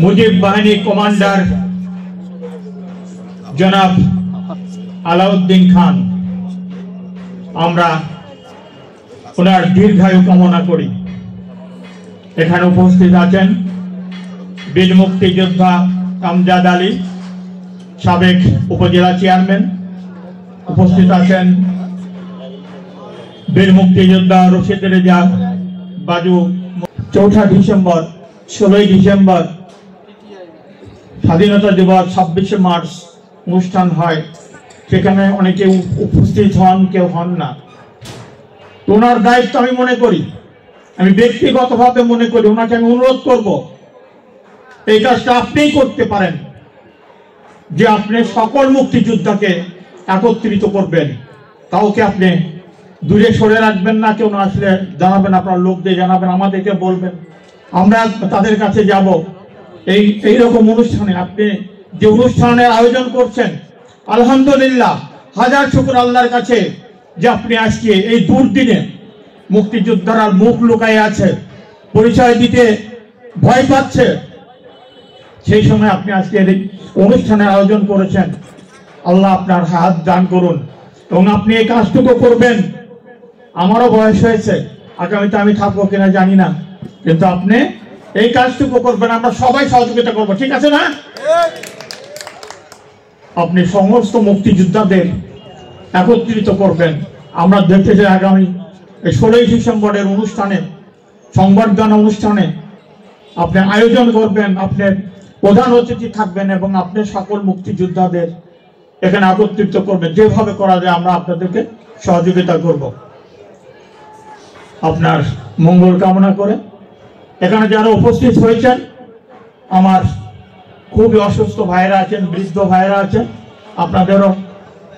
মুজিব বাহিনী কমান্ডার জনাব আলাউদ্দিন খান, আমরা ওনার দীর্ঘায়ু কামনা করি। এখানে উপস্থিত আছেন বীর মুক্তিযোদ্ধা আমজাদ আলী, সাবেক উপজেলা চেয়ারম্যান। উপস্থিত আছেন বীর মুক্তিযোদ্ধা রশিদ রেজা বাজু। 4 ডিসেম্বর, 16 ডিসেম্বর স্বাধীনতা দিবস, 26 মার্চ অনুষ্ঠান হয়, সেখানে অনেকে উপস্থিত হন, কেউ হন না। ওনার দায়িত্ব আমি মনে করি, আমি ব্যক্তিগতভাবে মনে করি, ওনাকে আমি অনুরোধ করব এই কাজটা আপনিই করতে পারেন, যে আপনি সকল মুক্তিযোদ্ধাকে একত্রিত করবেন। কাউকে আপনি দূরে সরে রাখবেন না, কেউ না আসলে জানাবেন, আপনার লোকদের জানাবেন, আমাদেরকে বলবেন, আমরা তাদের কাছে যাব। এইরকম অনুষ্ঠানে আপনি যে অনুষ্ঠানের আয়োজন করছেন, আলহামদুলিল্লাহ, হাজার শুকর আল্লাহর কাছে যে আপনি আজকে এই দুর্দিনে মুক্তিযোদ্ধারা মুখ লুকায়ে আছে, পরিচয় দিতে ভয় পাচ্ছে, সেই সময় আপনি আজকে এই অনুষ্ঠানের আয়োজন করেছেন। আল্লাহ আপনার হাত দান করুন এবং আপনি এই কাজটুকু করবেন। আমারও বয়স হয়েছে, আগামীতে আমি থাকবো কিনা জানি না, কিন্তু আপনি এই কাজটুকু করবেন, আমরা সবাই সহযোগিতা করবো, ঠিক আছে না? আপনি সমস্ত মুক্তিযোদ্ধাদের একত্রিত করবেন। আমরা দেখতে চাই আগামী 16 ডিসেম্বরের অনুষ্ঠানে, সংবর্ধনা অনুষ্ঠানে আপনি আয়োজন করবেন, আপনার প্রধান অতিথি থাকবেন এবং আপনি সকল মুক্তিযোদ্ধাদের এখানে একত্রিত করবেন। যেভাবে করা যায় আমরা আপনাদেরকে সহযোগিতা করব। আপনার মঙ্গল কামনা করে এখানে যারা উপস্থিত হয়েছেন, আমার খুবই অসুস্থ ভাইরা আছেন, বৃদ্ধ ভাইরা আছেন, আপনাদেরও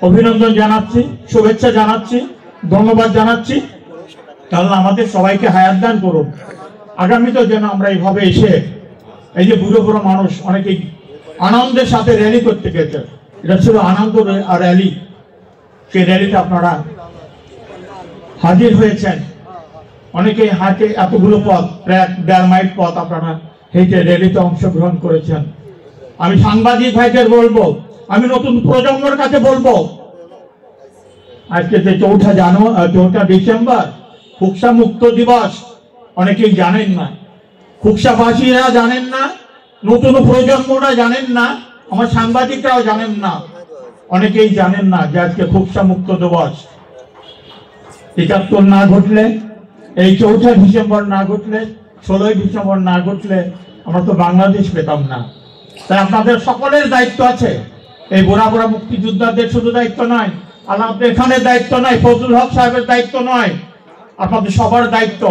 অভিনন্দন জানাচ্ছি, শুভেচ্ছা জানাচ্ছি, ধন্যবাদ জানাচ্ছি। তাহলে আমাদের সবাইকে হায়াত দান করুন। আগামীতেও যেন আমরা এইভাবে এসে, এই যে বুড়ো বুড়ো মানুষ অনেকেই আনন্দের সাথে র্যালি করতে গেছে, এটা ছিল আনন্দ র্যালি, সেই র্যালিতে আপনারা হাজির হয়েছেন। অনেকেই হাঁটে এতগুলো পথ, প্রায় 1.5 মাইল পথ আপনারা হেঁটে র্যালিতে অংশগ্রহণ করেছেন। আমি সাংবাদিক ভাইদের বলবো, আমি নতুন প্রজন্মের কাছে বলবো, আজকে যে 4 ডিসেম্বর খুকসা মুক্ত দিবস, অনেকেই জানেন না, খুকসাবাসীরা জানেন না, নতুন প্রজন্মরা জানেন না, আমার সাংবাদিকরাও জানেন না, অনেকেই জানেন না যে আজকে খুকসা মুক্ত দিবস। 71 না ঘটলে, এই 4 ডিসেম্বর না ঘটলে, 16 ডিসেম্বর না ঘটলে আমরা তো বাংলাদেশ পেতাম না। তাই আপনাদের সকলের দায়িত্ব আছে। এই বুড়া বুড়া মুক্তিযোদ্ধাদের শুধু দায়িত্ব নয়, আপনাদের খানের দায়িত্ব নয়, ফজলুল হক সাহেবের দায়িত্ব নয়, আপনাদের সবার দায়িত্ব।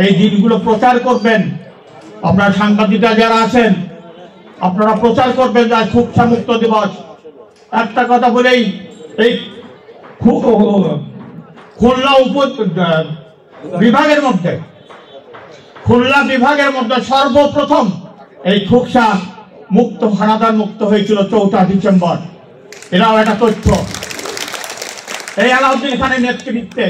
এই দিনগুলো প্রচার করবেন। আপনার সাংবাদিকরা যারা আছেন, আপনারা প্রচার করবেন যে আজ খুকসা মুক্ত দিবস। একটা কথা বলেই, এই খুলনা বিভাগের মধ্যে, খুলনা বিভাগের মধ্যে সর্বপ্রথম এই খুকসা মুক্ত, হানাদার মুক্ত হয়েছিল 4 ডিসেম্বর। এরাও একটা তথ্য। এই আলাউদ্দিন খানের নেতৃত্বে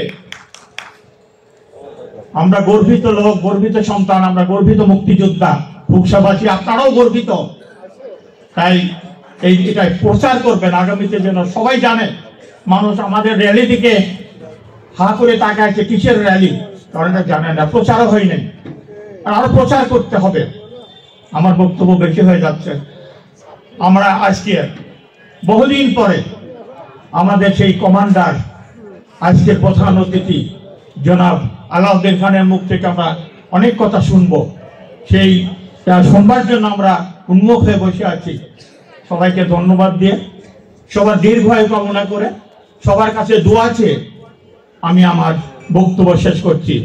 আমরা গর্বিত লোক, গর্বিত সন্তান, আমরা গর্বিত মুক্তিযোদ্ধা, খুকসাবাসী, আপনারাও গর্বিত। তাই এটাই প্রচার করবেন আগামীতে, যেন সবাই জানে। মানুষ আমাদের র্যালি দিকে হা করে তাকাচ্ছে, কিসের র্যালি, কারণ এটা জানেন না, প্রচারও হয় নাই, আর আরো প্রচার করতে হবে। আমার বক্তব্য বেশি হয়ে যাচ্ছে। আমরা আজকে বহুদিন পরে আমাদের সেই কমান্ডার, আজকের প্রধান অতিথি জনাব আলাউদ্দিন খানের মুখ থেকে আমরা অনেক কথা শুনবো। সেই শুনবার জন্য আমরা উন্মুখ হয়ে বসে আছি। সবাইকে ধন্যবাদ দিয়ে, সবার দীর্ঘায়ু কামনা করে, সবার কাছে দোয়া চেয়ে আমি আমার বক্তব্য শেষ করছি।